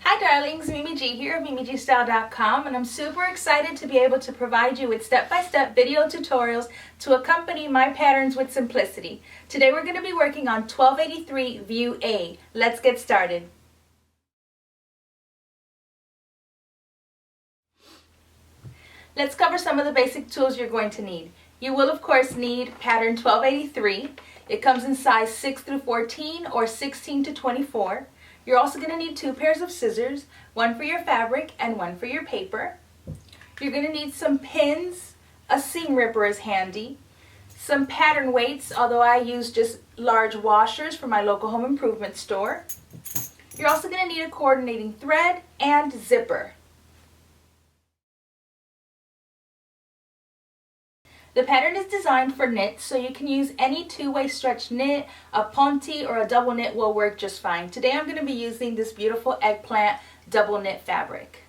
Hi darlings, Mimi G here of MimiGstyle.com, and I'm super excited to be able to provide you with step-by-step video tutorials to accompany my patterns with simplicity. Today we're going to be working on 1283 View A. Let's get started. Let's cover some of the basic tools you're going to need. You will of course need pattern 1283. It comes in size 6 through 14 or 16 to 24. You're also going to need 2 pairs of scissors, one for your fabric and one for your paper. You're going to need some pins, a seam ripper is handy, some pattern weights, although I use just large washers from my local home improvement store. You're also going to need a coordinating thread and zipper. The pattern is designed for knit, so you can use any two-way stretch knit, a ponte, or a double knit will work just fine. Today I'm going to be using this beautiful eggplant double knit fabric.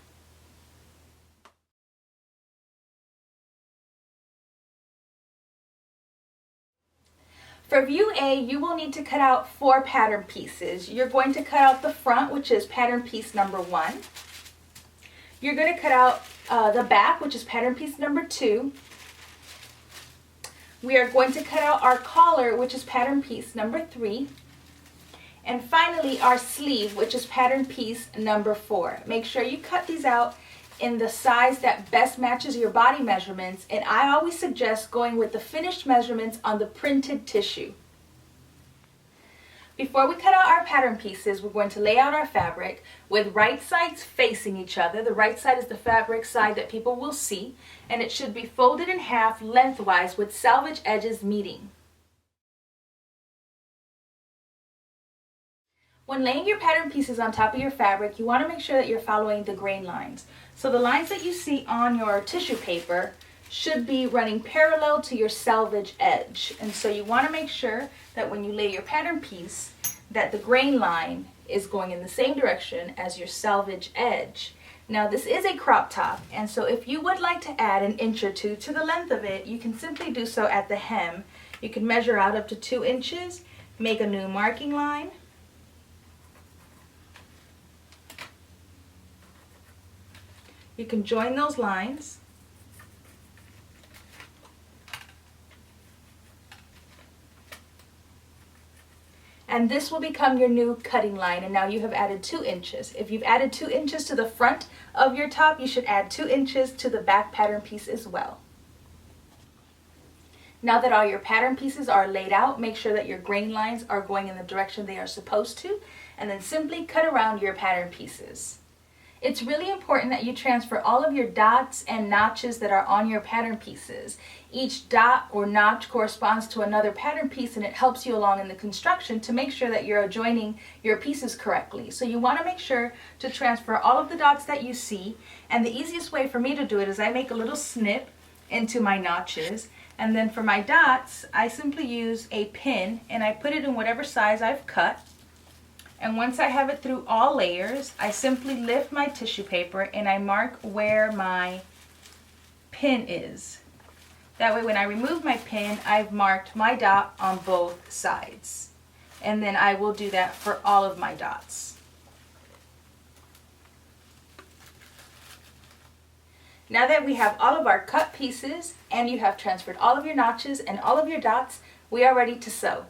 For View A, you will need to cut out 4 pattern pieces. You're going to cut out the front, which is pattern piece number 1. You're going to cut out the back, which is pattern piece number 2. We are going to cut out our collar, which is pattern piece number 3. And finally, our sleeve, which is pattern piece number 4. Make sure you cut these out in the size that best matches your body measurements. And I always suggest going with the finished measurements on the printed tissue. Before we cut out our pattern pieces, we're going to lay out our fabric with right sides facing each other. The right side is the fabric side that people will see, and it should be folded in half lengthwise with selvage edges meeting. When laying your pattern pieces on top of your fabric, you want to make sure that you're following the grain lines. So the lines that you see on your tissue paper should be running parallel to your selvage edge. And so you want to make sure that when you lay your pattern piece that the grain line is going in the same direction as your selvage edge. Now this is a crop top, and so if you would like to add an inch or 2 to the length of it, you can simply do so at the hem. You can measure out up to 2 inches, make a new marking line. You can join those lines. And this will become your new cutting line, and now you have added 2 inches. If you've added 2 inches to the front of your top, you should add 2 inches to the back pattern piece as well. Now that all your pattern pieces are laid out, make sure that your grain lines are going in the direction they are supposed to, and then simply cut around your pattern pieces. It's really important that you transfer all of your dots and notches that are on your pattern pieces. Each dot or notch corresponds to another pattern piece, and it helps you along in the construction to make sure that you're adjoining your pieces correctly. So you want to make sure to transfer all of the dots that you see, and the easiest way for me to do it is I make a little snip into my notches, and then for my dots I simply use a pin and I put it in whatever size I've cut. And once I have it through all layers, I simply lift my tissue paper and I mark where my pin is. That way when I remove my pin, I've marked my dot on both sides. And then I will do that for all of my dots. Now that we have all of our cut pieces and you have transferred all of your notches and all of your dots, we are ready to sew.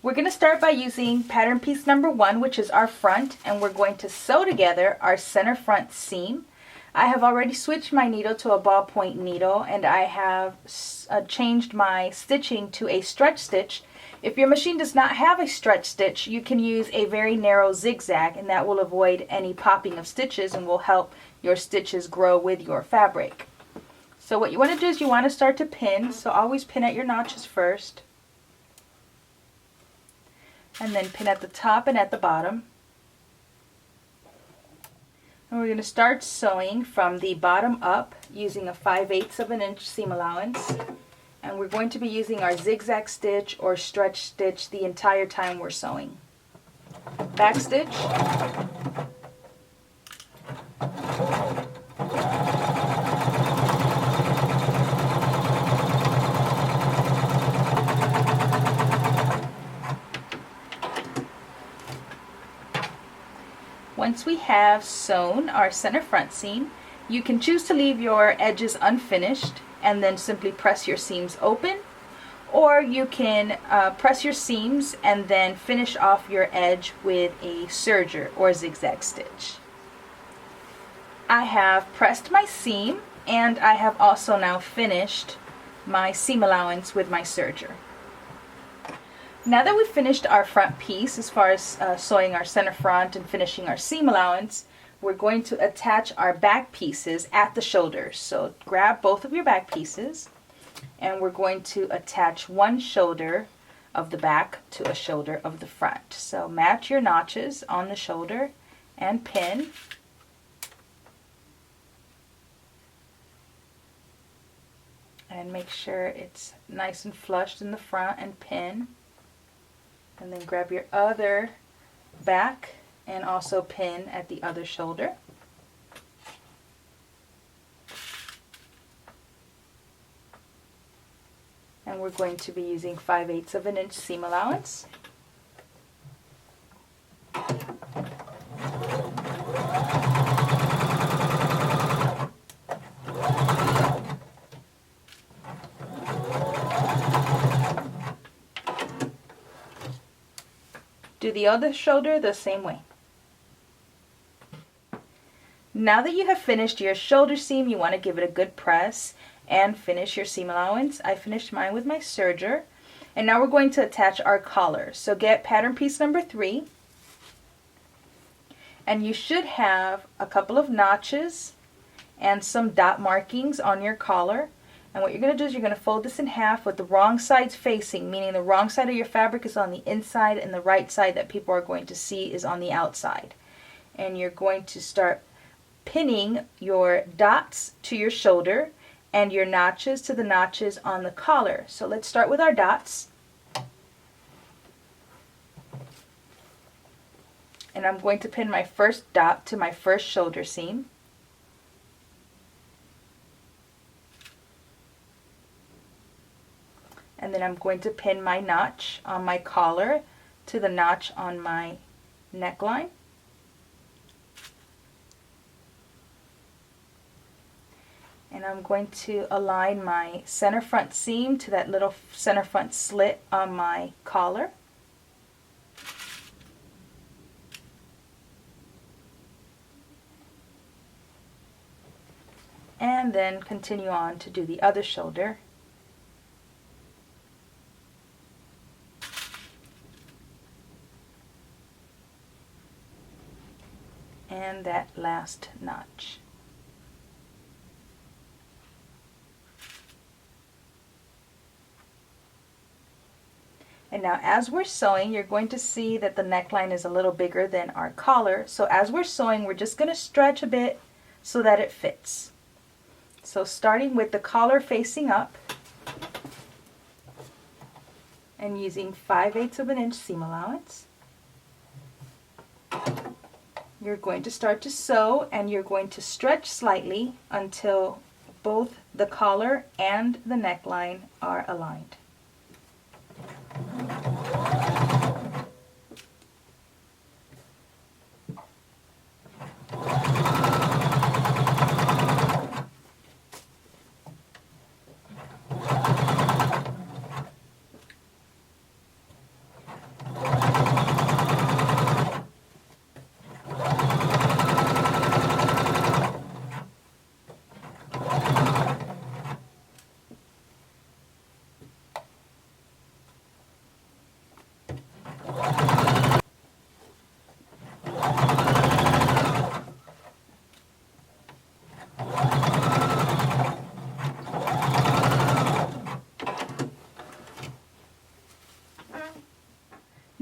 We're going to start by using pattern piece number 1, which is our front, and we're going to sew together our center front seam. I have already switched my needle to a ballpoint needle, and I have changed my stitching to a stretch stitch. If your machine does not have a stretch stitch, you can use a very narrow zigzag, and that will avoid any popping of stitches and will help your stitches grow with your fabric. So what you want to do is you want to start to pin, so always pin at your notches first. And then pin at the top and at the bottom. And we're going to start sewing from the bottom up using a 5/8 of an inch seam allowance. And we're going to be using our zigzag stitch or stretch stitch the entire time we're sewing. Back stitch. once we have sewn our center front seam, you can choose to leave your edges unfinished and then simply press your seams open, or you can press your seams and then finish off your edge with a serger or zigzag stitch. I have pressed my seam and I have also now finished my seam allowance with my serger. Now that we've finished our front piece, as far as sewing our center front and finishing our seam allowance, we're going to attach our back pieces at the shoulders. So grab both of your back pieces and we're going to attach one shoulder of the back to a shoulder of the front. So match your notches on the shoulder and pin. And make sure it's nice and flushed in the front and pin. And then grab your other back and also pin at the other shoulder. And we're going to be using 5/8 of an inch seam allowance. Do the other shoulder the same way. Now that you have finished your shoulder seam, you want to give it a good press and finish your seam allowance. I finished mine with my serger. And now we're going to attach our collar. So get pattern piece number 3. And you should have a couple of notches and some dot markings on your collar. And what you're going to do is you're going to fold this in half with the wrong sides facing, meaning the wrong side of your fabric is on the inside and the right side that people are going to see is on the outside. And you're going to start pinning your dots to your shoulder and your notches to the notches on the collar. So let's start with our dots. And I'm going to pin my first dot to my first shoulder seam. And then I'm going to pin my notch on my collar to the notch on my neckline. And I'm going to align my center front seam to that little center front slit on my collar. And then continue on to do the other shoulder. And that last notch. And now as we're sewing, you're going to see that the neckline is a little bigger than our collar. So as we're sewing, we're just going to stretch a bit so that it fits. So starting with the collar facing up and using 5/8 of an inch seam allowance, you're going to start to sew and you're going to stretch slightly until both the collar and the neckline are aligned.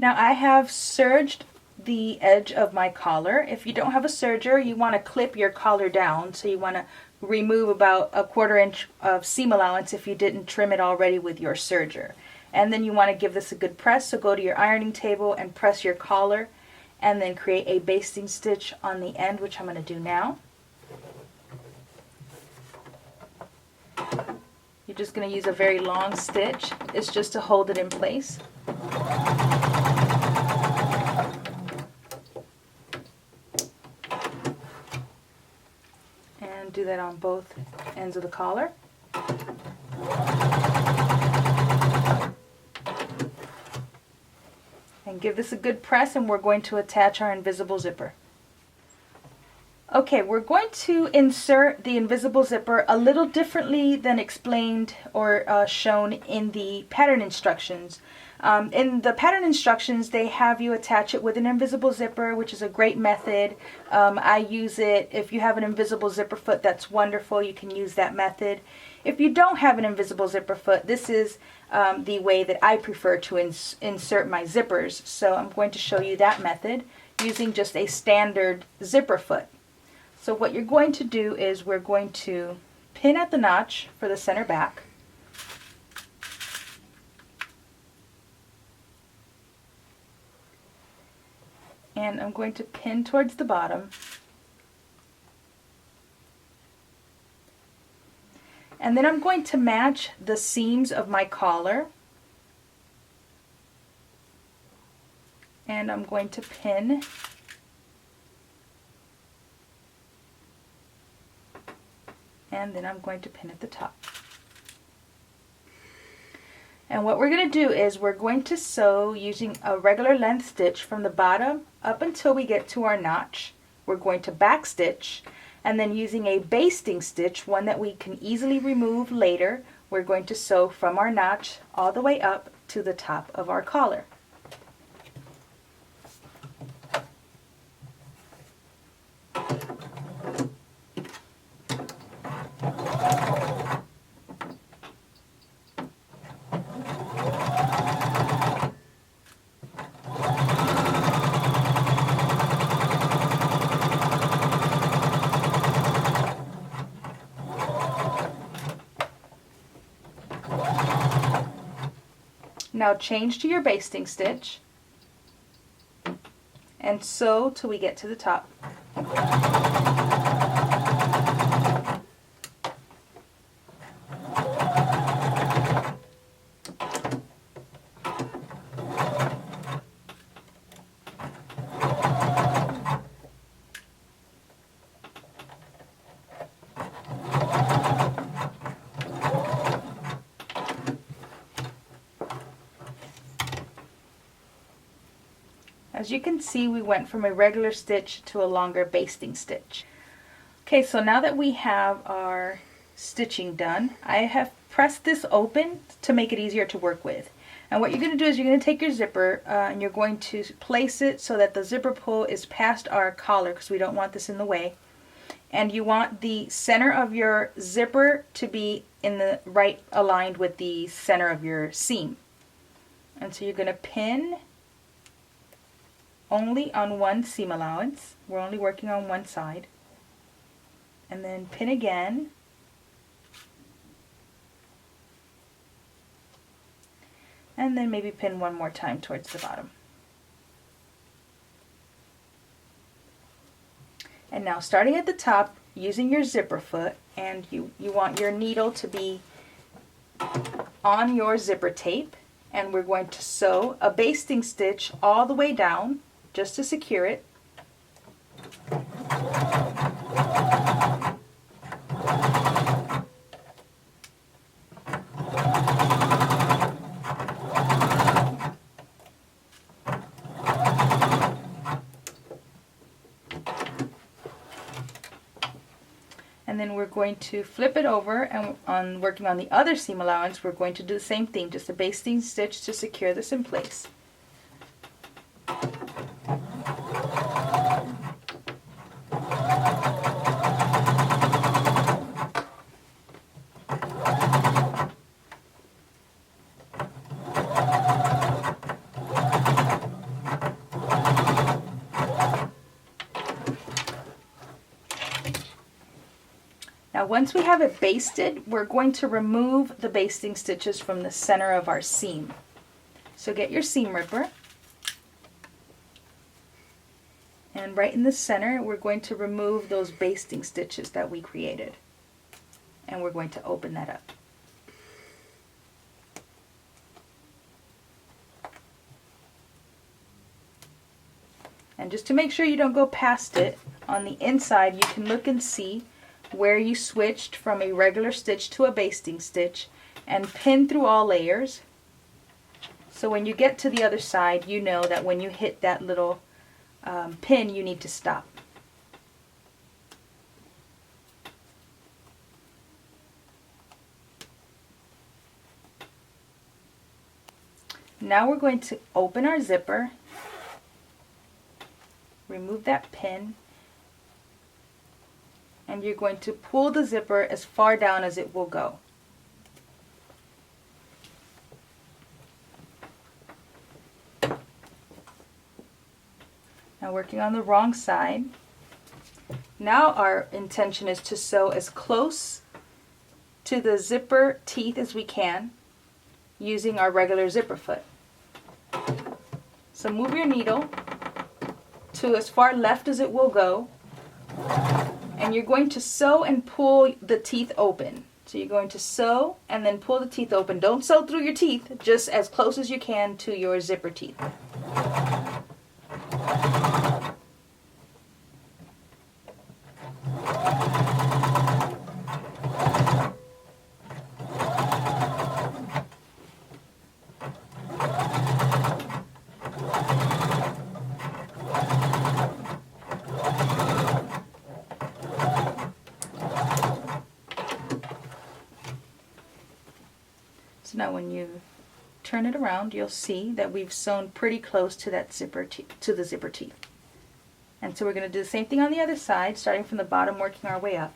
Now I have serged the edge of my collar. If you don't have a serger, you want to clip your collar down. So you want to remove about a 1/4 inch of seam allowance if you didn't trim it already with your serger. And then you want to give this a good press. So go to your ironing table and press your collar and then create a basting stitch on the end, which I'm going to do now. You're just going to use a very long stitch. It's just to hold it in place. that on both ends of the collar. And give this a good press, and we're going to attach our invisible zipper. Okay, we're going to insert the invisible zipper a little differently than explained or shown in the pattern instructions. In the pattern instructions, they have you attach it with an invisible zipper, which is a great method. I use it. If you have an invisible zipper foot, that's wonderful. You can use that method. If you don't have an invisible zipper foot, this is the way that I prefer to insert my zippers. So I'm going to show you that method using just a standard zipper foot. So what you're going to do is we're going to pin at the notch for the center back. And I'm going to pin towards the bottom. And then I'm going to match the seams of my collar. And I'm going to pin and then I'm going to pin at the top. And what we're going to do is we're going to sew using a regular length stitch from the bottom up until we get to our notch. We're going to back stitch, and then using a basting stitch, one that we can easily remove later, we're going to sew from our notch all the way up to the top of our collar. Now change to your basting stitch and sew till we get to the top. As you can see, we went from a regular stitch to a longer basting stitch. Okay, so now that we have our stitching done, I have pressed this open to make it easier to work with. And what you're going to do is you're going to take your zipper and you're going to place it so that the zipper pull is past our collar, because we don't want this in the way. And you want the center of your zipper to be in the right aligned with the center of your seam. And so you're going to pin only on one seam allowance. We're only working on one side. And then pin again. And then maybe pin one more time towards the bottom. And now starting at the top, using your zipper foot, and you want your needle to be on your zipper tape, and we're going to sew a basting stitch all the way down just to secure it. And then we're going to flip it over, and on working on the other seam allowance, we're going to do the same thing, just a basting stitch to secure this in place. Now once we have it basted, we're going to remove the basting stitches from the center of our seam. So get your seam ripper, and right in the center we're going to remove those basting stitches that we created, and we're going to open that up. And just to make sure you don't go past it, on the inside you can look and see where you switched from a regular stitch to a basting stitch and pin through all layers. So when you get to the other side, you know that when you hit that little pin, you need to stop. Now we're going to open our zipper, remove that pin, and you're going to pull the zipper as far down as it will go. Now working on the wrong side. Now our intention is to sew as close to the zipper teeth as we can using our regular zipper foot. So move your needle to as far left as it will go, and you're going to sew and pull the teeth open. So you're going to sew and then pull the teeth open. Don't sew through your teeth, just as close as you can to your zipper teeth. So now when you turn it around, you'll see that we've sewn pretty close to that to the zipper teeth. And so we're going to do the same thing on the other side, starting from the bottom, working our way up.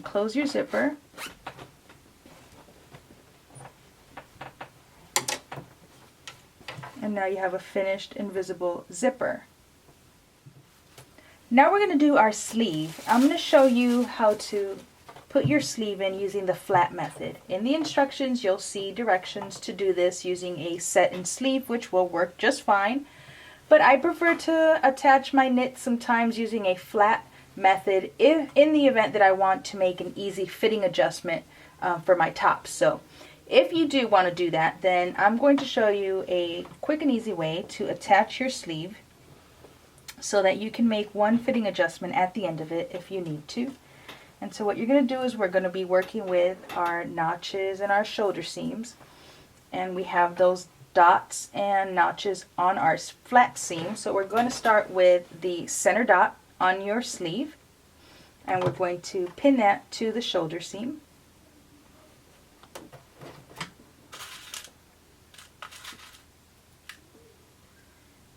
Close your zipper. And now you have a finished invisible zipper. Now we're going to do our sleeve. I'm going to show you how to put your sleeve in using the flat method. In the instructions you'll see directions to do this using a set and sleeve, which will work just fine. But I prefer to attach my knit sometimes using a flat method in the event that I want to make an easy fitting adjustment for my tops. So if you do want to do that, then I'm going to show you a quick and easy way to attach your sleeve so that you can make one fitting adjustment at the end of it if you need to. And so what you're going to do is we're going to be working with our notches and our shoulder seams, and we have those dots and notches on our flat seam. So we're going to start with the center dot on your sleeve, and we're going to pin that to the shoulder seam.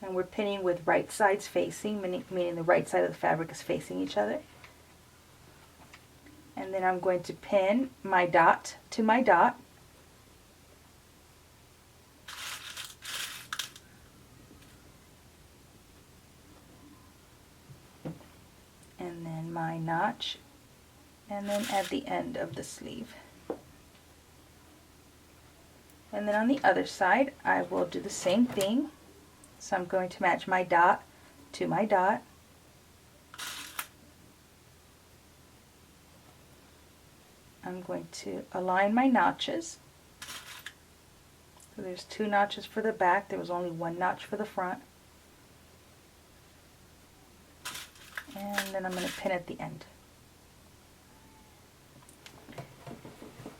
And we're pinning with right sides facing, meaning the right side of the fabric is facing each other. And then I'm going to pin my dot to my dot. And then my notch, and then at the end of the sleeve. And then on the other side I will do the same thing. So I'm going to match my dot to my dot. I'm going to align my notches. So there's 2 notches for the back, there was only 1 notch for the front. And then I'm going to pin at the end.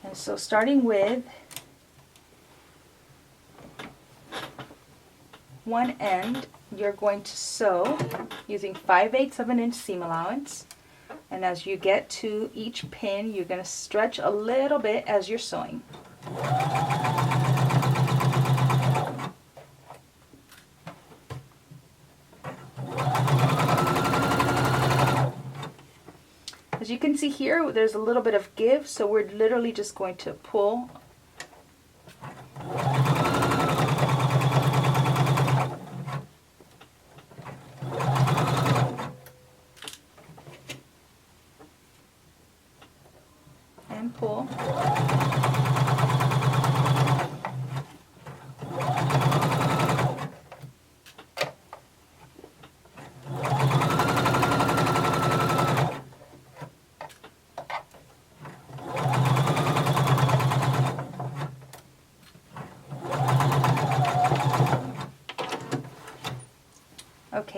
And so starting with one end, you're going to sew using 5/8 of an inch seam allowance. And as you get to each pin, you're going to stretch a little bit as you're sewing. As you can see here, there's a little bit of give, so we're literally just going to pull.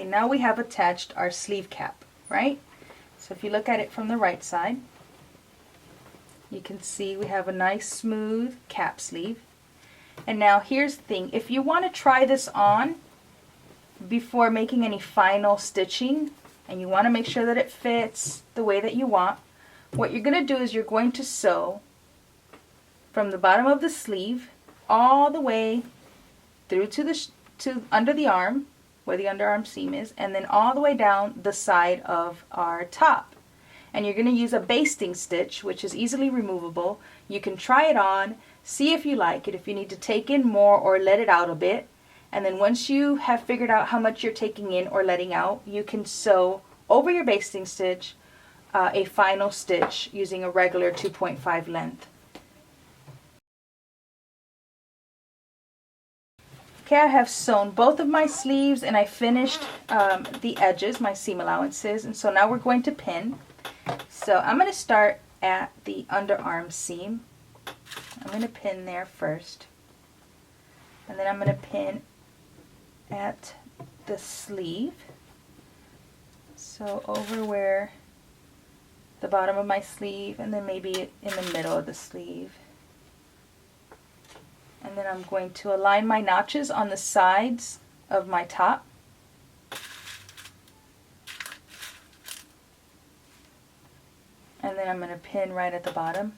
Okay, now we have attached our sleeve cap, right? So if you look at it from the right side, you can see we have a nice smooth cap sleeve. And now here's the thing, if you want to try this on before making any final stitching, and you want to make sure that it fits the way that you want, what you're going to do is you're going to sew from the bottom of the sleeve all the way through to under the arm, where the underarm seam is, and then all the way down the side of our top. And you're going to use a basting stitch, which is easily removable. You can try it on, see if you like it, if you need to take in more or let it out a bit. And then once you have figured out how much you're taking in or letting out, you can sew over your basting stitch a final stitch using a regular 2.5 length. Okay, I have sewn both of my sleeves and I finished the edges, my seam allowances, and so now we're going to pin. So I'm going to start at the underarm seam. I'm going to pin there first, and then I'm going to pin at the sleeve, so over where the bottom of my sleeve, and then maybe in the middle of the sleeve. And then I'm going to align my notches on the sides of my top. And then I'm going to pin right at the bottom.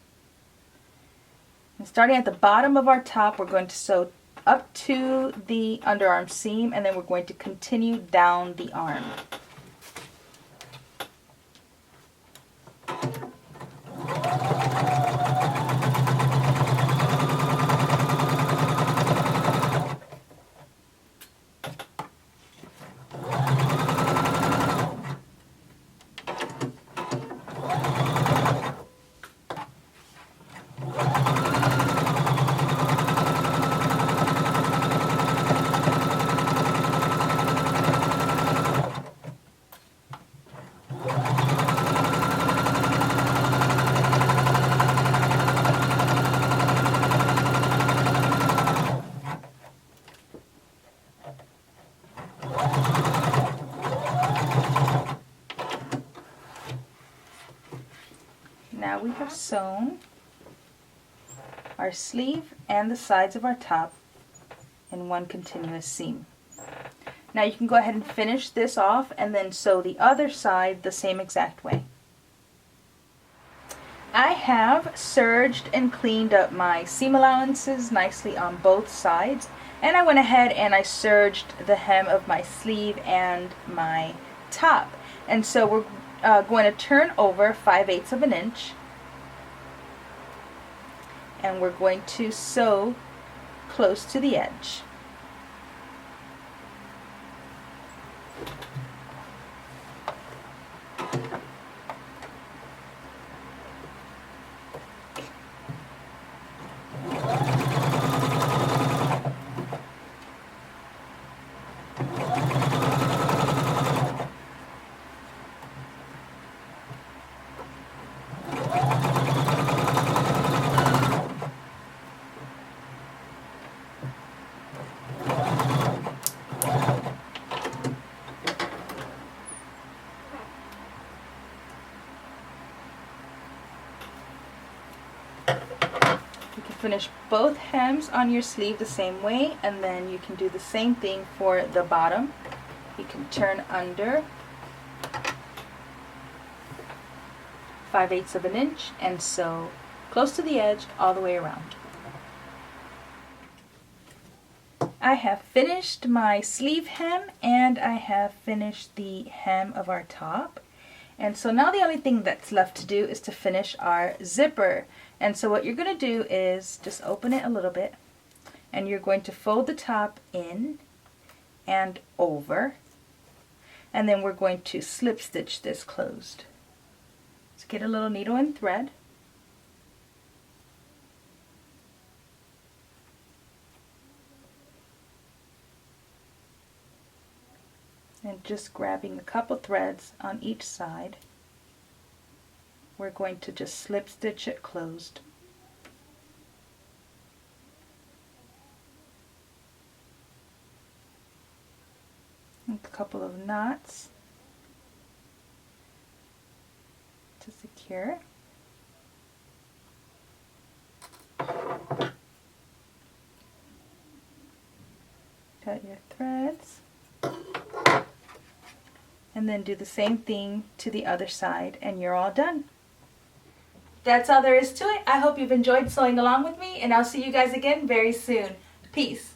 And starting at the bottom of our top, we're going to sew up to the underarm seam, and then we're going to continue down the arm. Now we have sewn our sleeve and the sides of our top in one continuous seam. Now you can go ahead and finish this off and then sew the other side the same exact way. I have serged and cleaned up my seam allowances nicely on both sides, and I went ahead and I serged the hem of my sleeve and my top. And so we're going to turn over 5/8 of an inch, and we're going to sew close to the edge. Finish both hems on your sleeve the same way, and then you can do the same thing for the bottom. You can turn under 5/8 of an inch and sew close to the edge all the way around. I have finished my sleeve hem and I have finished the hem of our top. And so now the only thing that's left to do is to finish our zipper. And so what you're going to do is just open it a little bit, and you're going to fold the top in and over, and then we're going to slip stitch this closed. So get a little needle and thread, and just grabbing a couple threads on each side, we're going to just slip stitch it closed. a couple of knots to secure. Cut your threads. And then do the same thing to the other side and you're all done. That's all there is to it. I hope you've enjoyed sewing along with me, and I'll see you guys again very soon. Peace.